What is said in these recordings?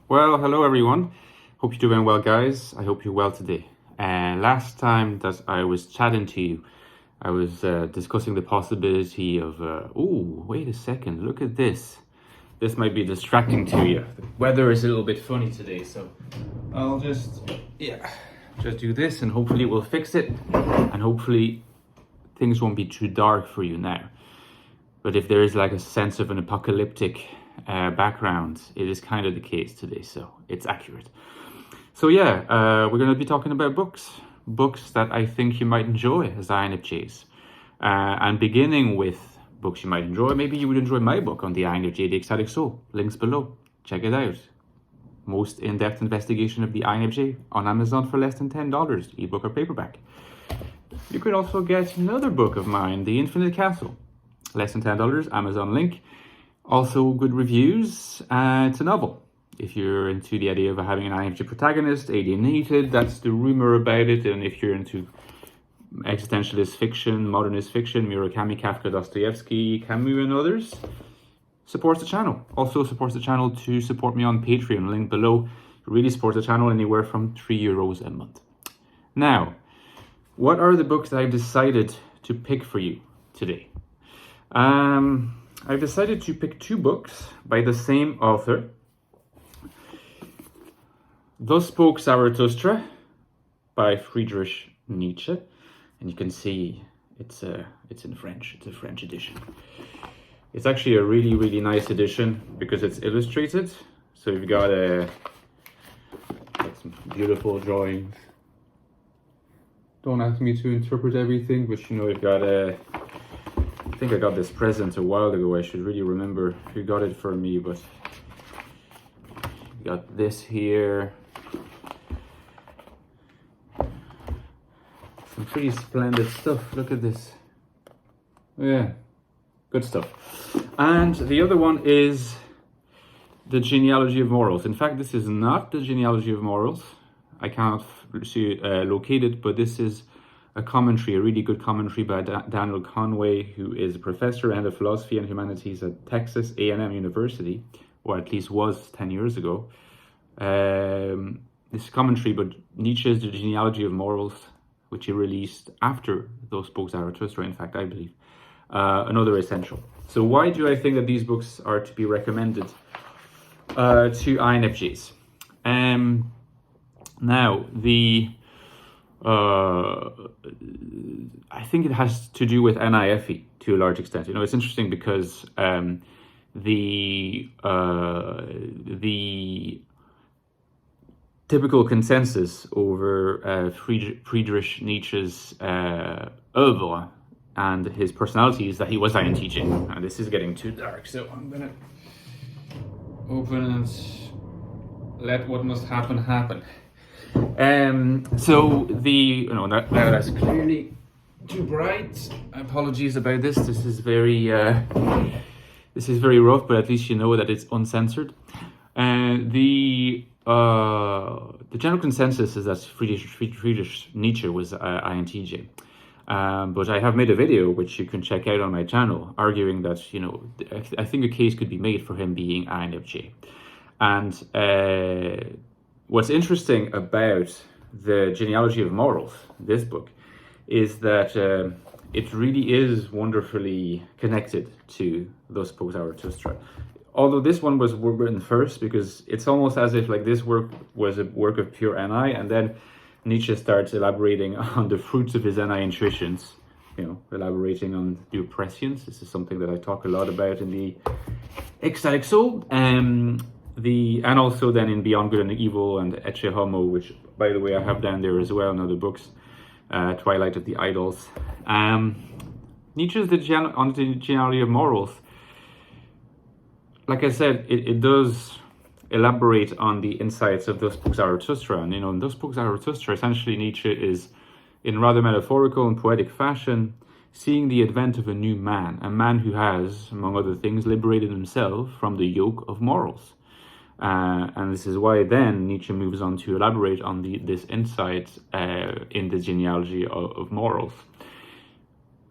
Well, hello everyone. Hope you're doing well, guys. I hope you're well today. Last time that I was chatting to you, I was discussing the possibility of, wait a second, look at this. This might be distracting to you. The weather is a little bit funny today, so I'll just do this and hopefully we'll fix it. And hopefully things won't be too dark for you now. But if there is like a sense of an apocalyptic background, it is kind of the case today, so it's accurate. So we're going to be talking about books that I think you might enjoy as INFJs. And beginning with books you might enjoy, maybe you would enjoy my book on the INFJ, The Ecstatic Soul. Links below. Check it out. Most in-depth investigation of the INFJ on Amazon for less than $10, ebook or paperback. You could also get another book of mine, The Infinite Castle. Less than $10, Amazon link. Also good reviews. It's a novel. If you're into the idea of having an INFJ protagonist, alienated, that's the rumor about it. And if you're into existentialist fiction, modernist fiction, Murakami, Kafka, Dostoevsky, Camus and others, supports the channel. Also supports the channel to support me on Patreon, link below. Really supports the channel anywhere from €3 a month. Now, what are the books that I've decided to pick for you today? I've decided to pick two books by the same author. Thus Spoke Zarathustra by Friedrich Nietzsche. And you can see it's in French. It's a French edition. It's actually a really, really nice edition because it's illustrated. So you've got some beautiful drawings. Don't ask me to interpret everything, but you know, you've got I think I got this present a while ago. I should really remember who got it for me, but you got this here. Some pretty splendid stuff. Look at this. Yeah, good stuff. And the other one is The Genealogy of Morals. In fact, this is not The Genealogy of Morals. I cannot locate it, but this is a commentary, a really good commentary by Daniel Conway, who is a professor and of philosophy and humanities at Texas A&M University, or at least was 10 years ago. This commentary, but Nietzsche's The Genealogy of Morals, which he released after Those Spoke Zarathustra, in fact, I believe, another essential. So why do I think that these books are to be recommended to INFJs? Now, I think it has to do with NIFE to a large extent. You know, it's interesting because the typical consensus over Friedrich Nietzsche's oeuvre and his personality is that he was INTJ. And this is getting too dark, so I'm gonna open and let what must happen happen. So that's clearly too bright. Apologies about this. This is very rough, but at least you know that it's uncensored. The general consensus is that Friedrich Nietzsche was INTJ. But I have made a video which you can check out on my channel, arguing that, you know, I think a case could be made for him being INFJ. And what's interesting about The Genealogy of Morals, this book, is that it really is wonderfully connected to Thus Spoke Zarathustra. Although this one was written first, because it's almost as if like this work was a work of pure NI, and then Nietzsche starts elaborating on the fruits of his NI intuitions, you know, elaborating on the oppressions. This is something that I talk a lot about in the Ecstatic Soul. And also then in Beyond Good and Evil and Ecce Homo, which, by the way, I have down there as well in other books, Twilight of the Idols. Nietzsche's on the Genealogy of Morals, like I said, it does elaborate on the insights of Thus Spoke Zarathustra. And, you know, in Thus Spoke Zarathustra, essentially Nietzsche is, in rather metaphorical and poetic fashion, seeing the advent of a new man, a man who has, among other things, liberated himself from the yoke of morals. And this is why then Nietzsche moves on to elaborate on this insight in the genealogy of morals.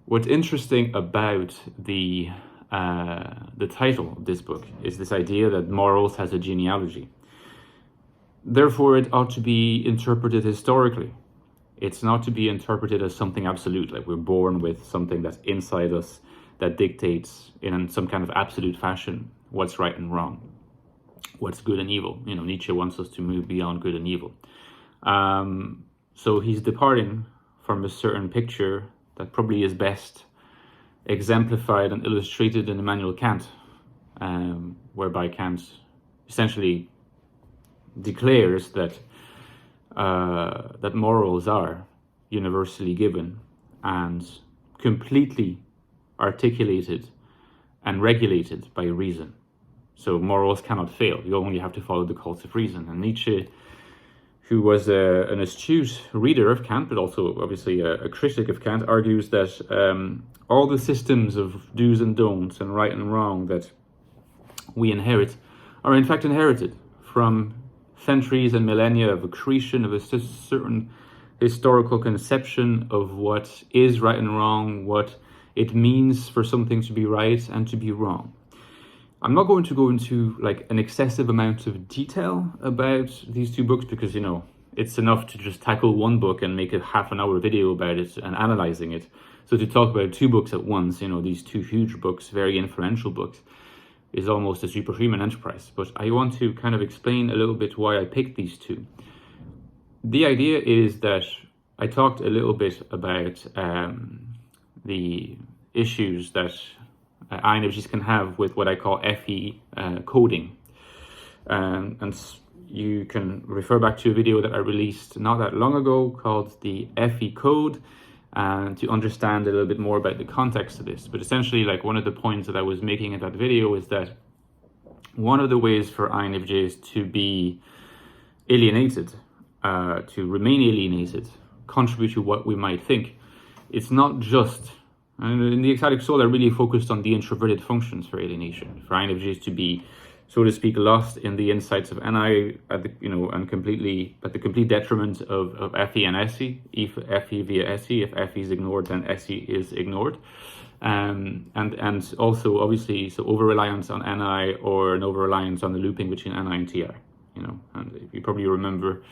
What's interesting about the title of this book is this idea that morals has a genealogy. Therefore, it ought to be interpreted historically. It's not to be interpreted as something absolute, like we're born with something that's inside us that dictates in some kind of absolute fashion what's right and wrong, what's good and evil. You know, Nietzsche wants us to move beyond good and evil. So he's departing from a certain picture that probably is best exemplified and illustrated in Immanuel Kant, whereby Kant essentially declares that that morals are universally given and completely articulated and regulated by reason. So morals cannot fail. You only have to follow the calls of reason. And Nietzsche, who was an astute reader of Kant, but also obviously a critic of Kant, argues that all the systems of do's and don'ts and right and wrong that we inherit are in fact inherited from centuries and millennia of accretion of a certain historical conception of what is right and wrong, what it means for something to be right and to be wrong. I'm not going to go into like an excessive amount of detail about these two books because, you know, it's enough to just tackle one book and make a half-an-hour video about it and analyzing it. So to talk about two books at once, you know, these two huge books, very influential books, is almost a superhuman enterprise. But I want to kind of explain a little bit why I picked these two. The idea is that I talked a little bit about the issues that INFJs can have with what I call FE coding. And you can refer back to a video that I released not that long ago called the FE Code, to understand a little bit more about the context of this. But essentially, like, one of the points that I was making in that video is that one of the ways for INFJs to be alienated, to remain alienated, contribute to what we might think, it's not just, and in the Ecstatic Soul I really focused on the introverted functions for alienation, for INFJs to be, so to speak, lost in the insights of NI at the, you know, and completely at the complete detriment of FE and SE. If FE via SE, if FE is ignored, then SE is ignored. And also obviously, so over reliance on NI or an over reliance on the looping between NI and TI. You know, and you probably remember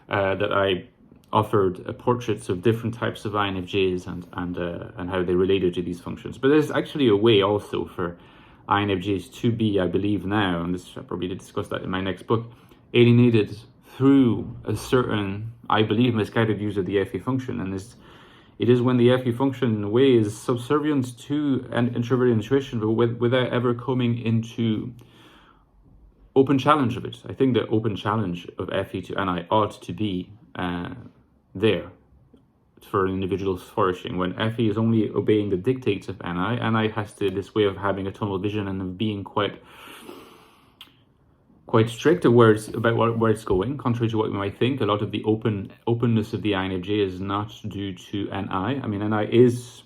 that I offered portraits of different types of INFJs and how they related to these functions. But there's actually a way also for INFJs to be, I believe now, and this I probably did discuss that in my next book, alienated through a certain, I believe, misguided use of the FE function. And it is when the FE function in a way is subservient to an introverted intuition, but without ever coming into open challenge of it. I think the open challenge of FE to NI ought to be there for an individual's flourishing. When FE is only obeying the dictates of NI has this way of having a tunnel vision and of being quite strict about where it's going, contrary to what we might think. A lot of the openness of the INFJ is not due to NI. I mean, NI is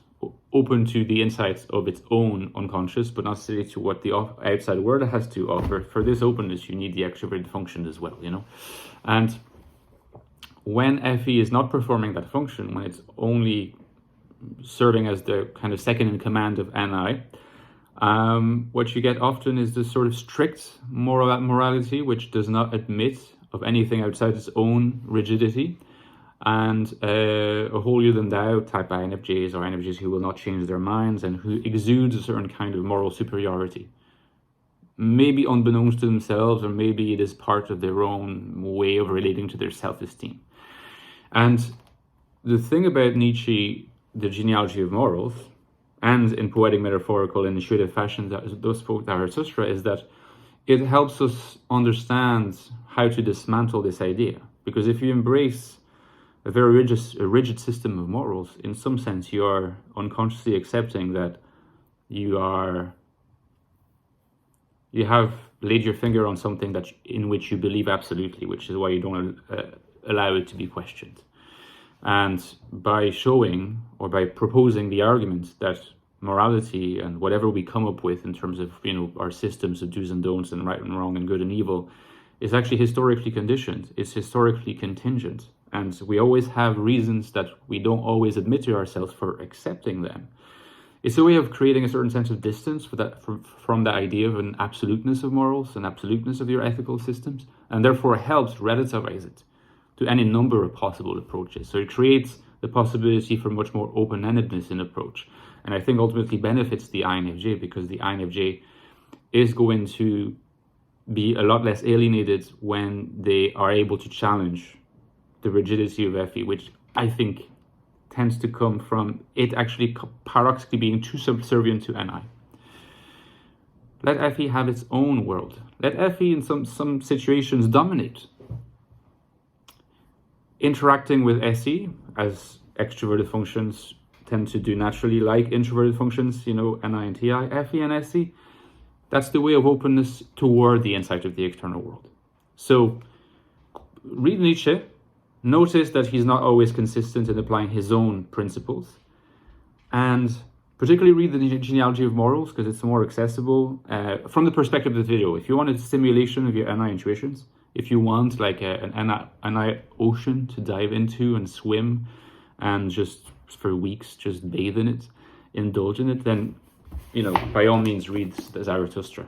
open to the insights of its own unconscious, but not necessarily to what the outside world has to offer. For this openness, you need the extroverted function as well, you know. And when FE is not performing that function, when it's only serving as the kind of second in command of NI, what you get often is this sort of strict morality, which does not admit of anything outside its own rigidity, and a holier than thou type INFJs, or INFJs who will not change their minds and who exudes a certain kind of moral superiority. Maybe unbeknownst to themselves, or maybe it is part of their own way of relating to their self-esteem. And the thing about Nietzsche, the genealogy of morals, and in poetic, metaphorical, and intuitive fashion, those spoke Zarathustra, is that it helps us understand how to dismantle this idea. Because if you embrace a very rigid system of morals, in some sense, you are unconsciously accepting that you have laid your finger on something in which you believe absolutely, which is why you don't allow it to be questioned. And by showing or by proposing the argument that morality and whatever we come up with in terms of, you know, our systems of do's and don'ts and right and wrong and good and evil is actually historically conditioned, it's historically contingent, and we always have reasons that we don't always admit to ourselves for accepting them. It's a way of creating a certain sense of distance from the idea of an absoluteness of morals, an absoluteness of your ethical systems, and therefore helps relativize it to any number of possible approaches. So it creates the possibility for much more open-endedness in approach. And I think ultimately benefits the INFJ, because the INFJ is going to be a lot less alienated when they are able to challenge the rigidity of FE, which I think tends to come from it actually paradoxically being too subservient to NI. Let FE have its own world. Let FE in some situations dominate. Interacting with SE, as extroverted functions tend to do naturally, like introverted functions, NI and TI, FE and SE, that's the way of openness toward the insight of the external world. So read Nietzsche, notice that he's not always consistent in applying his own principles, and particularly read the Genealogy of Morals, because it's more accessible from the perspective of the video. If you want a simulation of your NI intuitions, if you want like an NI ocean to dive into and swim and just for weeks just bathe in it, indulge in it, then by all means read the Zarathustra.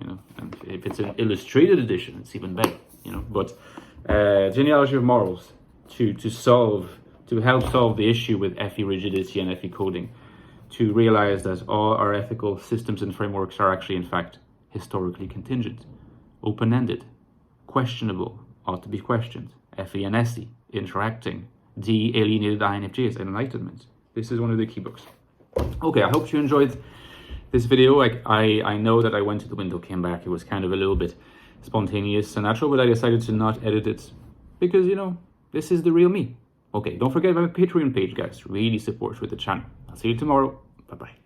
And if it's an illustrated edition, it's even better. But Genealogy of Morals to help solve the issue with FE rigidity and FE coding, to realize that all our ethical systems and frameworks are actually in fact historically contingent, open-ended, questionable, ought to be questioned, FE and SE, interacting, de-alienated INFJs, and enlightenment. This is one of the key books. Okay, I hope you enjoyed this video. I know that I went to the window, came back. It was kind of a little bit spontaneous and natural, but I decided to not edit it because, this is the real me. Okay, don't forget about my Patreon page, guys. Really supports with the channel. I'll see you tomorrow. Bye-bye.